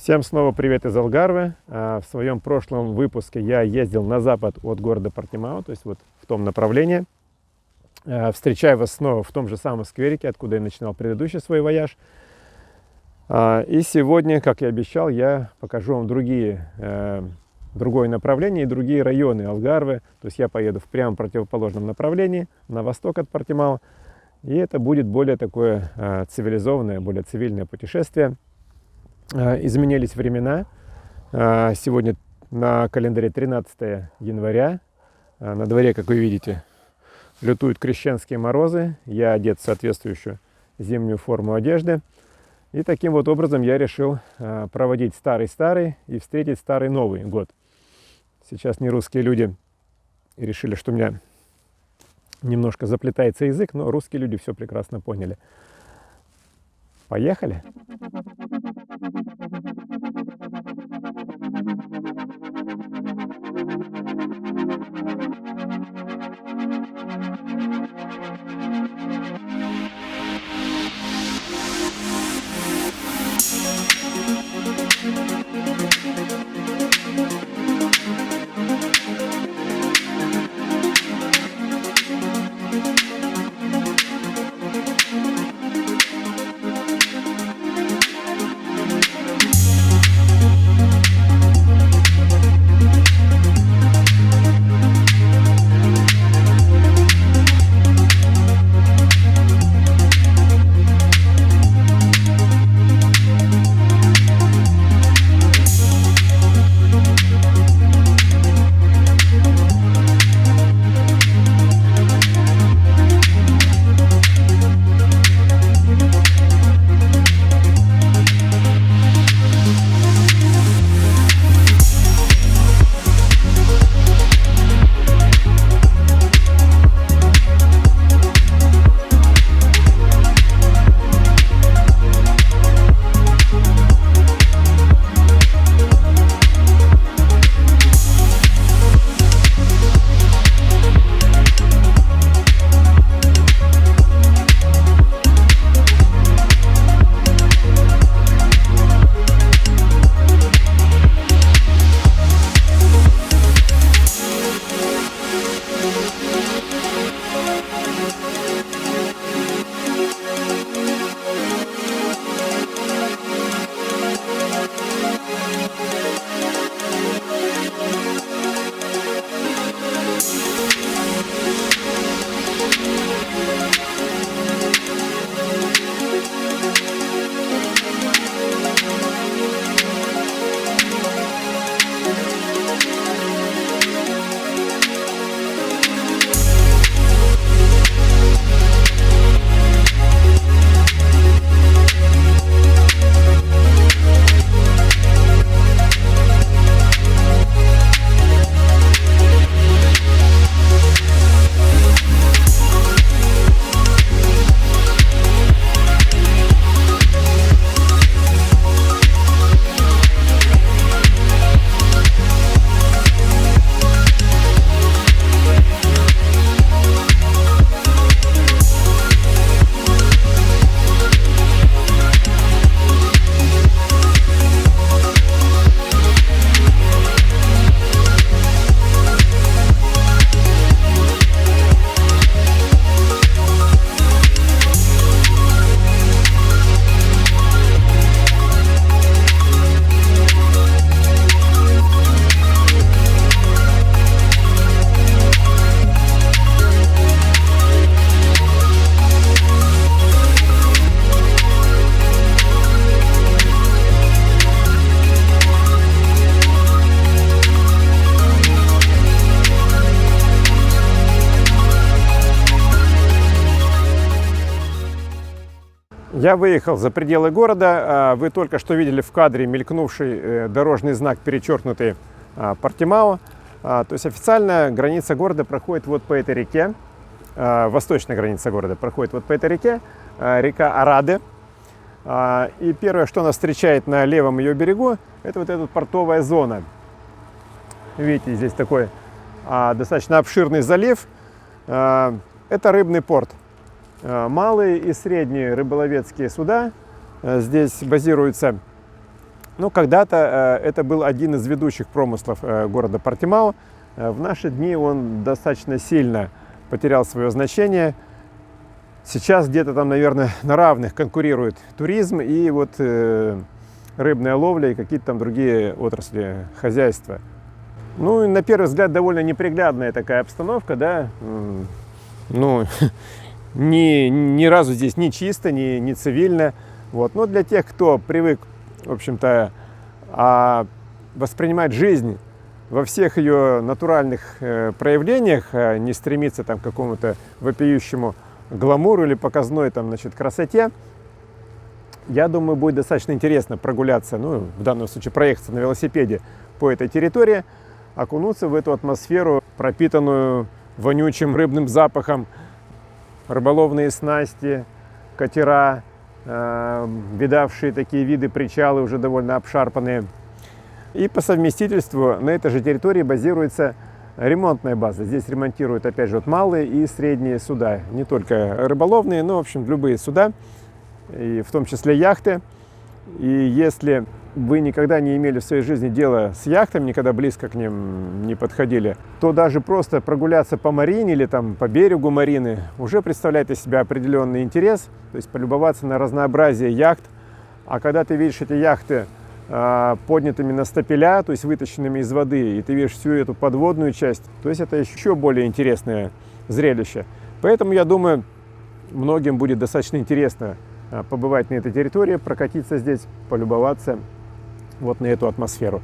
Всем снова привет из Алгарве. В своем прошлом выпуске я ездил на запад от города Портимао, то есть вот в том направлении. Встречаю вас снова в том же самом скверике, откуда я начинал предыдущий свой вояж. И сегодня, как и обещал, я покажу вам другое направление и другие районы Алгарве. То есть я поеду в прямо противоположном направлении, на восток от Портимао. И это будет более такое цивилизованное, более цивильное путешествие. Изменились времена. Сегодня на календаре 13 января. На дворе, как вы видите, лютуют крещенские морозы. Я одет в соответствующую зимнюю форму одежды. И таким вот образом я решил проводить старый-старый и встретить старый Новый год. Сейчас нерусские люди решили, что у меня немножко заплетается язык, но русские люди все прекрасно поняли. Поехали! Я выехал за пределы города. Вы только что видели в кадре мелькнувший дорожный знак, перечеркнутый Портимао. То есть официальная граница города проходит вот по этой реке. Восточная граница города проходит вот по этой реке. Река Араде. И первое, что нас встречает на левом ее берегу, это вот эта портовая зона. Видите, здесь такой достаточно обширный залив. Это рыбный порт. Малые и средние рыболовецкие суда здесь базируются. Ну, когда-то это был один из ведущих промыслов города Портимао. В наши дни он достаточно сильно потерял свое значение. Сейчас где-то там, наверное, на равных конкурирует туризм и вот рыбная ловля и какие-то там другие отрасли хозяйства. Ну, и на первый взгляд довольно неприглядная такая обстановка, да. Ну, ни разу здесь не чисто, не цивильно. Вот. Но для тех, кто привык, в общем-то, воспринимать жизнь во всех ее натуральных проявлениях, не стремиться там, к какому-то вопиющему гламуру или показной там, значит, красоте, я думаю, будет достаточно интересно прогуляться, ну, в данном случае проехаться на велосипеде по этой территории, окунуться в эту атмосферу, пропитанную вонючим рыбным запахом, рыболовные снасти, катера, видавшие такие виды причалы, уже довольно обшарпанные. И по совместительству на этой же территории базируется ремонтная база. Здесь ремонтируют, опять же, вот малые и средние суда. Не только рыболовные, но, в общем, любые суда, и в том числе яхты. И если вы никогда не имели в своей жизни дела с яхтами, никогда близко к ним не подходили, то даже просто прогуляться по марине или там по берегу марины уже представляет из себя определенный интерес, то есть полюбоваться на разнообразие яхт. А когда ты видишь эти яхты поднятыми на стапеля, то есть вытащенными из воды, и ты видишь всю эту подводную часть, то есть это еще более интересное зрелище. Поэтому, я думаю, многим будет достаточно интересно побывать на этой территории, прокатиться здесь, полюбоваться вот на эту атмосферу.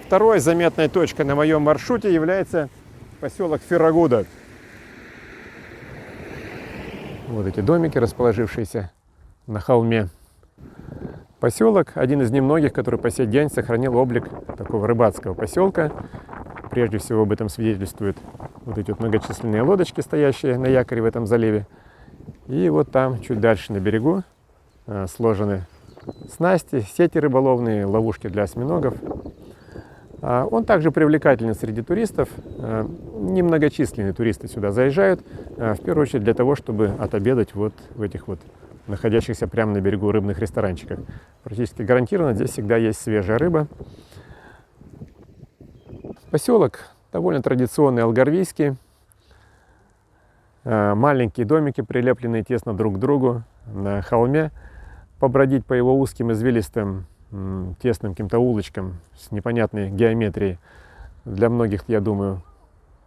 Второй заметной точкой на моем маршруте является поселок Феррагуда. Вот эти домики, расположившиеся на холме. Поселок один из немногих, который по сей день сохранил облик такого рыбацкого поселка. Прежде всего об этом свидетельствуют вот эти вот многочисленные лодочки, стоящие на якоре в этом заливе. И вот там, чуть дальше на берегу, сложены снасти, сети рыболовные, ловушки для осьминогов. Он также привлекателен среди туристов. Немногочисленные туристы сюда заезжают, в первую очередь для того, чтобы отобедать вот в этих вот находящихся прямо на берегу рыбных ресторанчиках. Практически гарантированно здесь всегда есть свежая рыба. Поселок довольно традиционный, алгарвийский. Маленькие домики, прилепленные тесно друг к другу на холме. Побродить по его узким извилистым тесным каким-то улочкам с непонятной геометрией для многих, я думаю,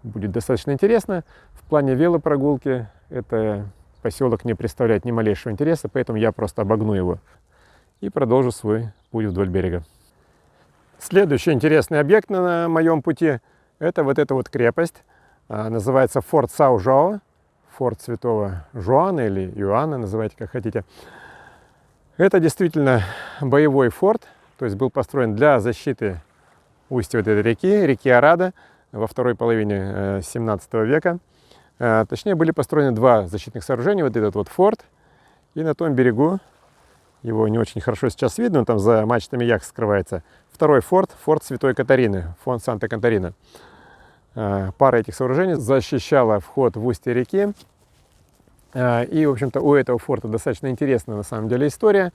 будет достаточно интересно. В плане велопрогулки это поселок не представляет ни малейшего интереса, поэтому я просто обогну его и продолжу свой путь вдоль берега. Следующий интересный объект на моем пути — это вот эта вот крепость. Называется Форт Сау-Жоао, форт Святого Жоана или Иоанна, называйте как хотите. Это действительно боевой форт, то есть был построен для защиты устья вот этой реки Арада во второй половине 17 века. Точнее, были построены два защитных сооружения, вот этот вот форт, и на том берегу Его не очень хорошо сейчас видно, там за мачтами яхт скрывается. Второй форт, форт Святой Катарины, форт Санта-Катарина. Пара этих сооружений защищала вход в устье реки. И, в общем-то, у этого форта достаточно интересная на самом деле история.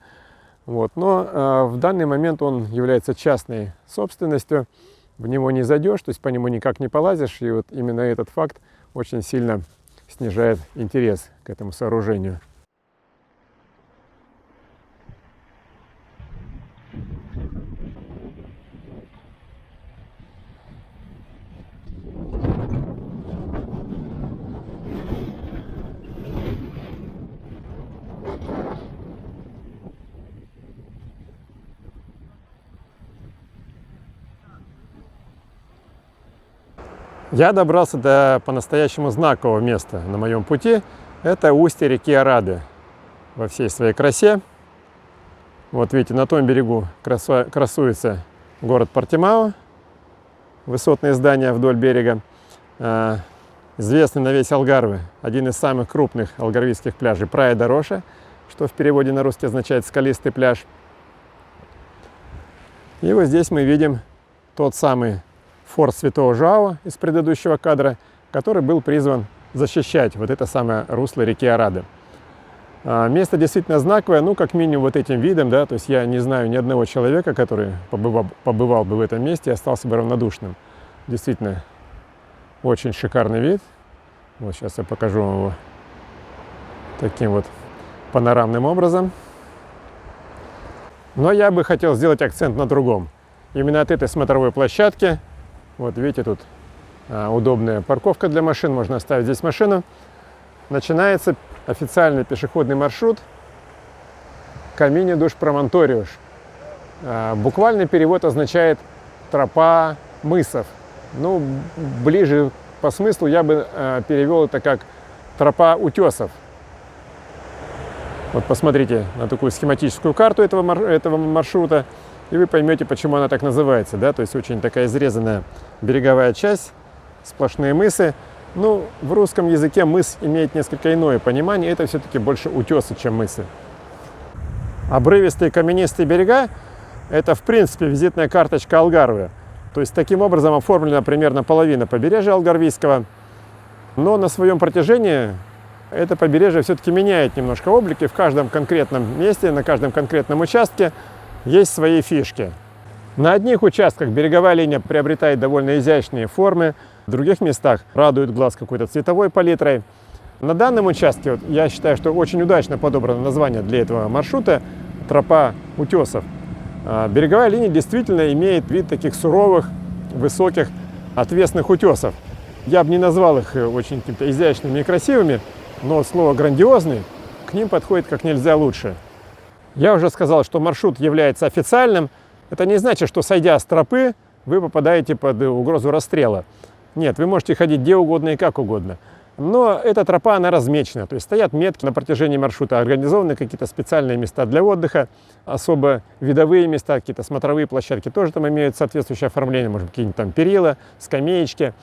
Вот. Но в данный момент он является частной собственностью. В него не зайдешь, то есть по нему никак не полазишь. И вот именно этот факт очень сильно снижает интерес к этому сооружению. Я добрался до по-настоящему знакового места на моем пути. Это устье реки Орады во всей своей красе. Вот видите, на том берегу красуется город Портимао, высотные здания вдоль берега. Известный на весь Алгарве, один из самых крупных алгарвийских пляжей, Прая-де-Роша, что в переводе на русский означает «скалистый пляж». И вот здесь мы видим тот самый форт Святого Жоао из предыдущего кадра, который был призван защищать вот это самое русло реки Орады. Место действительно знаковое, ну, как минимум вот этим видом, да, то есть я не знаю ни одного человека, который побывал бы в этом месте и остался бы равнодушным. Действительно, очень шикарный вид. Вот сейчас я покажу вам его таким вот панорамным образом. Но я бы хотел сделать акцент на другом. Именно от этой смотровой площадки, вот видите, тут удобная парковка для машин, можно оставить здесь машину, начинается официальный пешеходный маршрут Каминьо душ Промонториуш. Буквальный перевод означает «тропа мысов». Ну, ближе по смыслу я бы перевел это как «тропа утесов». Вот посмотрите на такую схематическую карту этого маршрута, и вы поймете, почему она так называется. Да? То есть очень такая изрезанная береговая часть, сплошные мысы. Ну, в русском языке мыс имеет несколько иное понимание. Это все-таки больше утесы, чем мысы. Обрывистые каменистые берега – это, в принципе, визитная карточка Алгарве. То есть таким образом оформлена примерно половина побережья алгарвийского. Но на своем протяжении это побережье все-таки меняет немножко облики. В каждом конкретном месте, на каждом конкретном участке есть свои фишки. На одних участках береговая линия приобретает довольно изящные формы, в других местах радует глаз какой-то цветовой палитрой. На данном участке, вот, я считаю, что очень удачно подобрано название для этого маршрута – «Тропа утесов». Береговая линия действительно имеет вид таких суровых, высоких, отвесных утесов. Я бы не назвал их очень какими-то изящными и красивыми, но слово «грандиозный» к ним подходит как нельзя лучше. Я уже сказал, что маршрут является официальным. Это не значит, что, сойдя с тропы, вы попадаете под угрозу расстрела. Нет, вы можете ходить где угодно и как угодно. Но эта тропа, она размечена. То есть стоят метки на протяжении маршрута, организованы какие-то специальные места для отдыха, особо видовые места, какие-то смотровые площадки тоже там имеют соответствующее оформление, может, какие-нибудь там перила, скамеечки.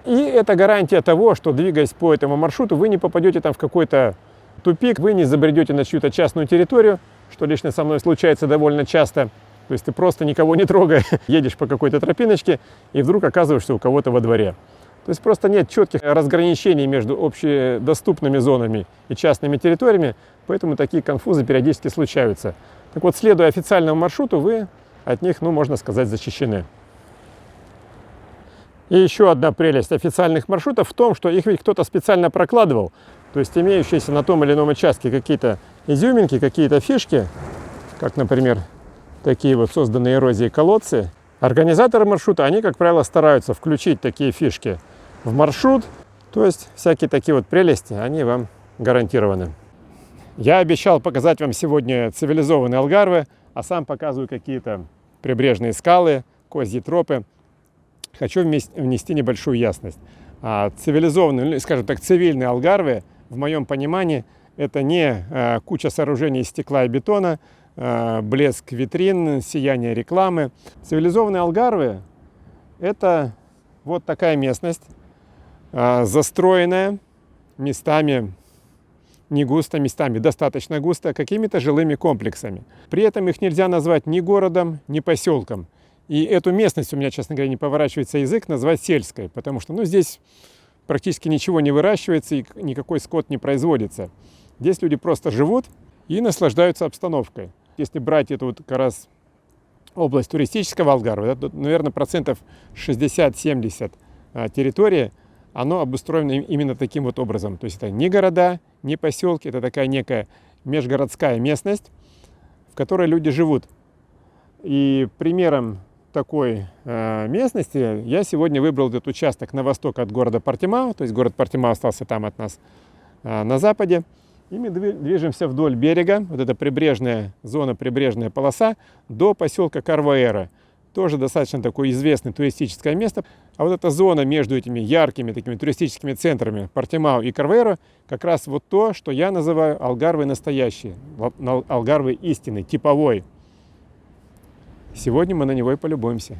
И это гарантия того, что, двигаясь по этому маршруту, вы не попадете там в какой-то тупик, вы не забредете на чью-то частную территорию, что лично со мной случается довольно часто. То есть ты просто никого не трогая, едешь по какой-то тропиночке и вдруг оказываешься у кого-то во дворе. То есть просто нет четких разграничений между общедоступными зонами и частными территориями, поэтому такие конфузы периодически случаются. Так вот, следуя официальному маршруту, вы от них, ну, можно сказать, защищены. И еще одна прелесть официальных маршрутов в том, что их ведь кто-то специально прокладывал. То есть имеющиеся на том или ином участке какие-то изюминки, какие-то фишки, как, например, такие вот созданные эрозией колодцы. Организаторы маршрута, они, как правило, стараются включить такие фишки в маршрут. То есть всякие такие вот прелести, они вам гарантированы. Я обещал показать вам сегодня цивилизованный Алгарве, а сам показываю какие-то прибрежные скалы, козьи тропы. Хочу внести небольшую ясность. Цивилизованный, скажем так, цивильный Алгарве, в моем понимании, это не куча сооружений из стекла и бетона, блеск витрин, сияние рекламы. Цивилизованный Алгарве – это вот такая местность, застроенная местами не густо, местами достаточно густо, какими-то жилыми комплексами. При этом их нельзя назвать ни городом, ни поселком. И эту местность у меня, честно говоря, не поворачивается язык назвать сельской, потому что здесь практически ничего не выращивается и никакой скот не производится. Здесь люди просто живут и наслаждаются обстановкой. Если брать эту вот как раз область туристического Алгарве, то, наверное, процентов 60-70 территории, оно обустроено именно таким вот образом. То есть это не города, не поселки, это такая некая межгородская местность, в которой люди живут. И примером такой местности я сегодня выбрал этот участок на восток от города Портимао, то есть город Портимао остался там от нас на западе. И мы движемся вдоль берега, вот эта прибрежная зона, прибрежная полоса, до поселка Карваэра. Тоже достаточно такое известное туристическое место. А вот эта зона между этими яркими такими туристическими центрами Портимао и Карваэро как раз вот то, что я называю Алгарве настоящий, Алгарве истинный, типовой. Сегодня мы на него и полюбуемся.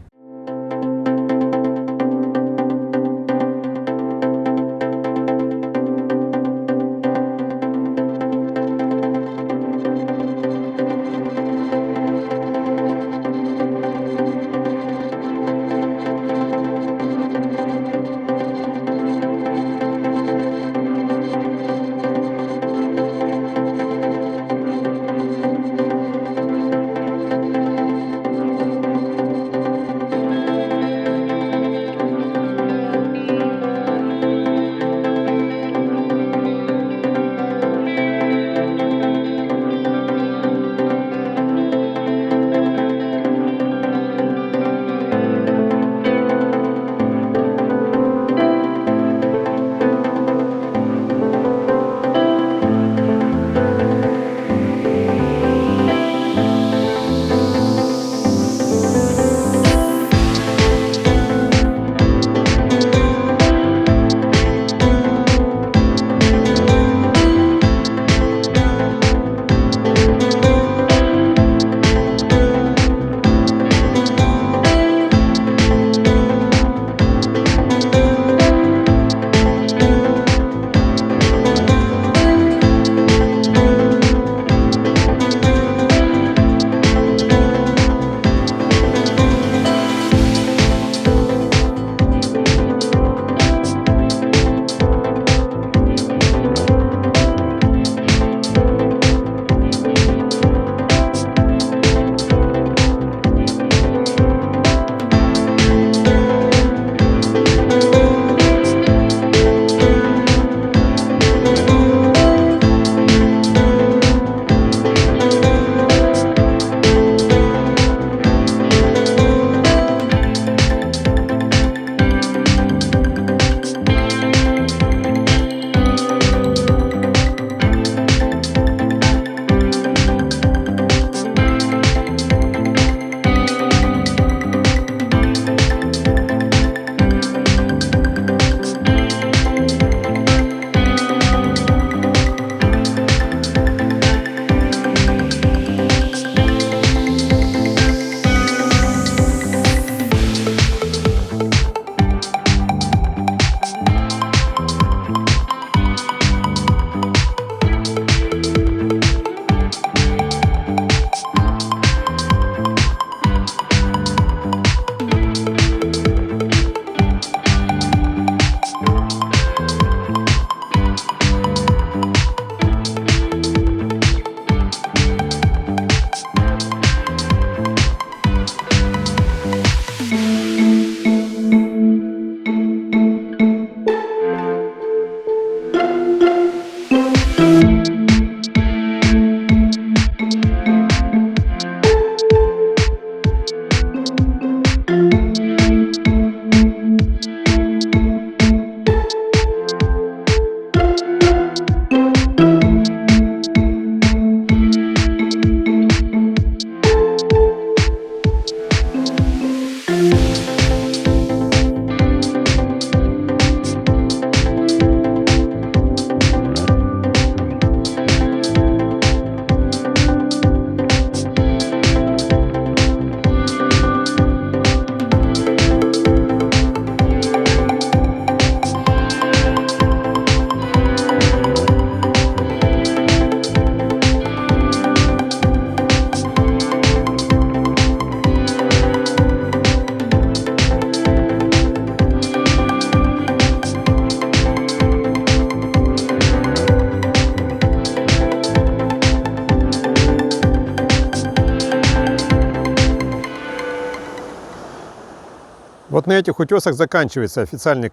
Вот на этих утесах заканчивается официальный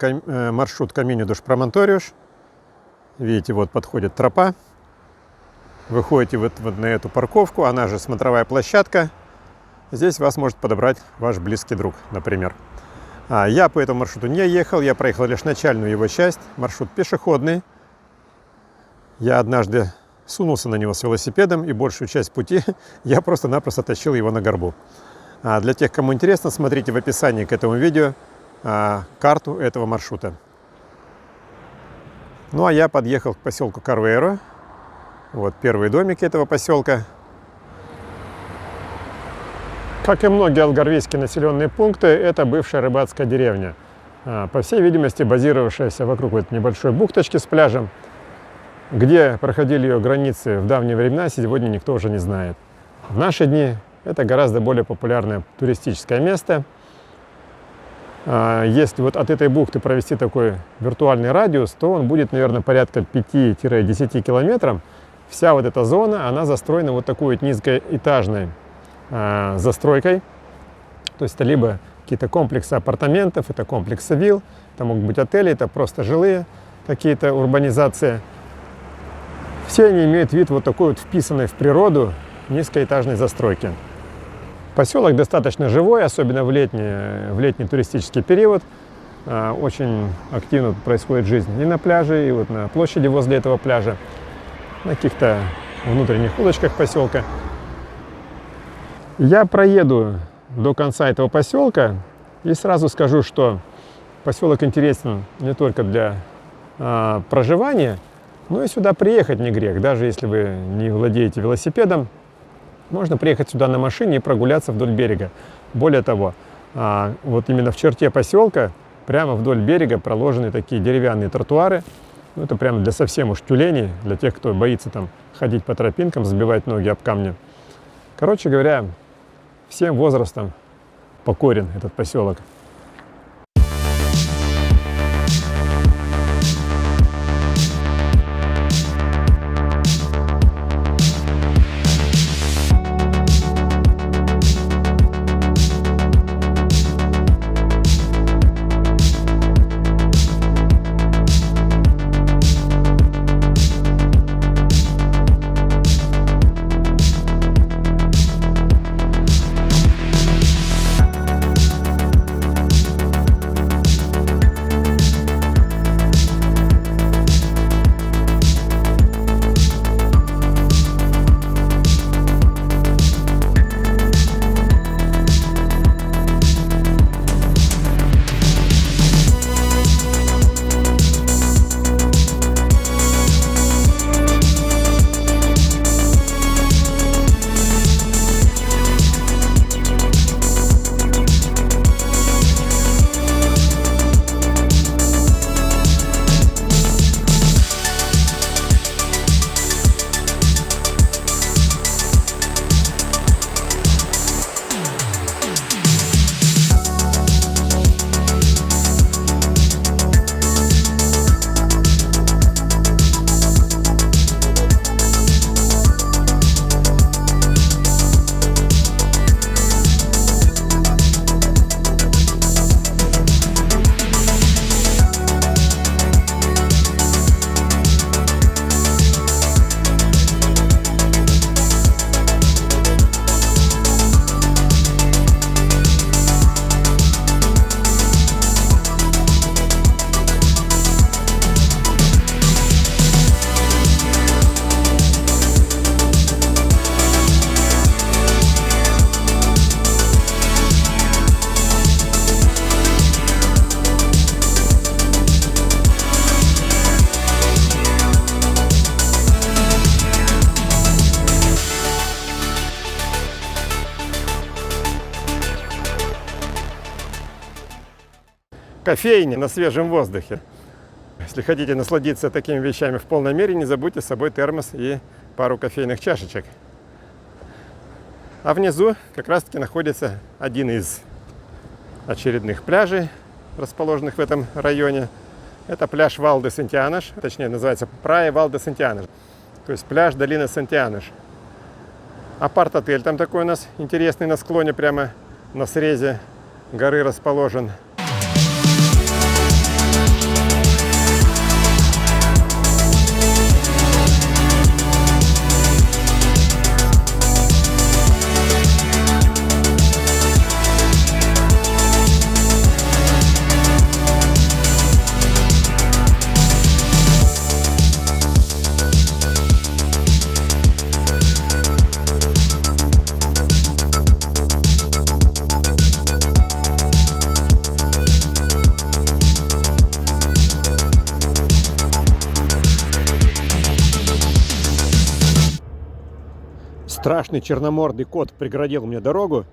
маршрут Каминьо дус Промонториуш. Видите, вот подходит тропа. Выходите вот на эту парковку, она же смотровая площадка. Здесь вас может подобрать ваш близкий друг, например. Я по этому маршруту не ехал, я проехал лишь начальную его часть. Маршрут пешеходный. Я однажды сунулся на него с велосипедом, и большую часть пути я просто-напросто тащил его на горбу. Для тех, кому интересно, смотрите в описании к этому видео карту этого маршрута. Ну а я подъехал к поселку Карвейро. Вот первые домики этого поселка. Как и многие алгарвийские населенные пункты, это бывшая рыбацкая деревня. По всей видимости, базировавшаяся вокруг этой небольшой бухточки с пляжем. Где проходили ее границы в давние времена, сегодня никто уже не знает. В наши дни это гораздо более популярное туристическое место. Если вот от этой бухты провести такой виртуальный радиус, то он будет, наверное, порядка 5-10 километров. Вся вот эта зона, она застроена вот такой вот низкоэтажной застройкой. То есть это либо какие-то комплексы апартаментов, это комплексы вилл, это могут быть отели, это просто жилые какие-то урбанизации. Все они имеют вид вот такой вот вписанной в природу низкоэтажной застройки. Поселок достаточно живой, особенно в летний туристический период. Очень активно происходит жизнь и на пляже, и вот на площади возле этого пляжа, на каких-то внутренних улочках поселка. Я проеду до конца этого поселка и сразу скажу, что поселок интересен не только для проживания, но и сюда приехать не грех. Даже если вы не владеете велосипедом, можно приехать сюда на машине и прогуляться вдоль берега. Более того, вот именно в черте поселка, прямо вдоль берега проложены такие деревянные тротуары. Ну, это прямо для совсем уж тюленей, для тех, кто боится там ходить по тропинкам, сбивать ноги об камни. Короче говоря, всем возрастом покорен этот поселок. Кофейни на свежем воздухе. Если хотите насладиться такими вещами в полной мере, не забудьте с собой термос и пару кофейных чашечек. А внизу как раз таки находится один из очередных пляжей, расположенных в этом районе. Это пляж Вал-де-Сантианаш, точнее называется Praia Вал-де-Сантианаш, то есть пляж долины Сантианаш. Апарт-отель там такой у нас интересный на склоне, прямо на срезе горы расположен. страшный черномордый кот преградил мне дорогу.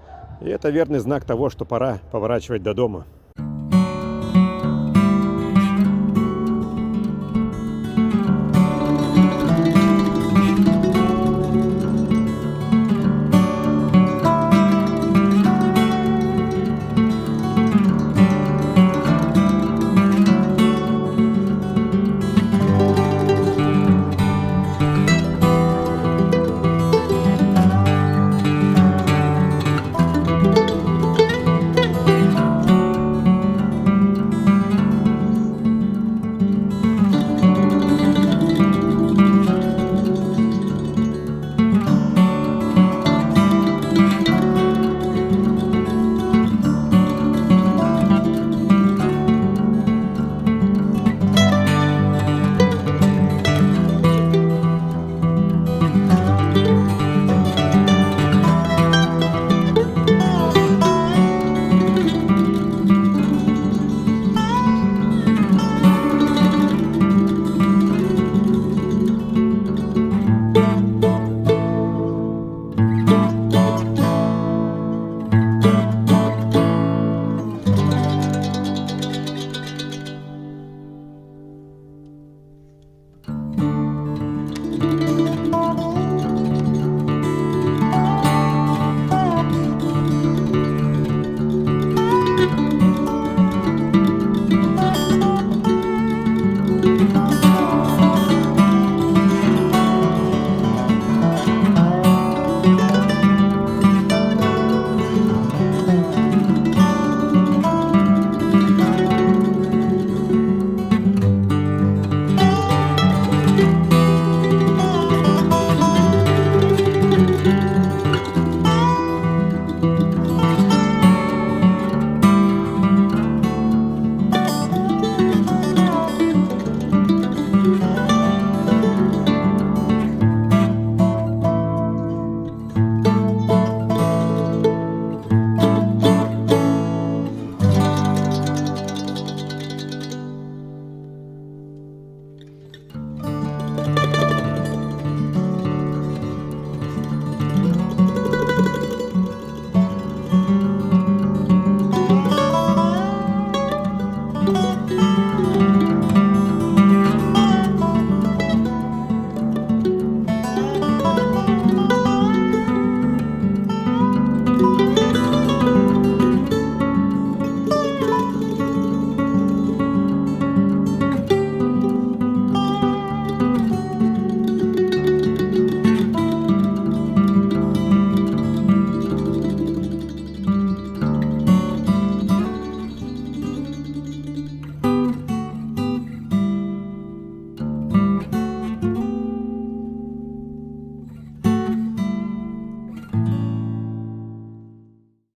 И это верный знак того, что пора поворачивать до дома.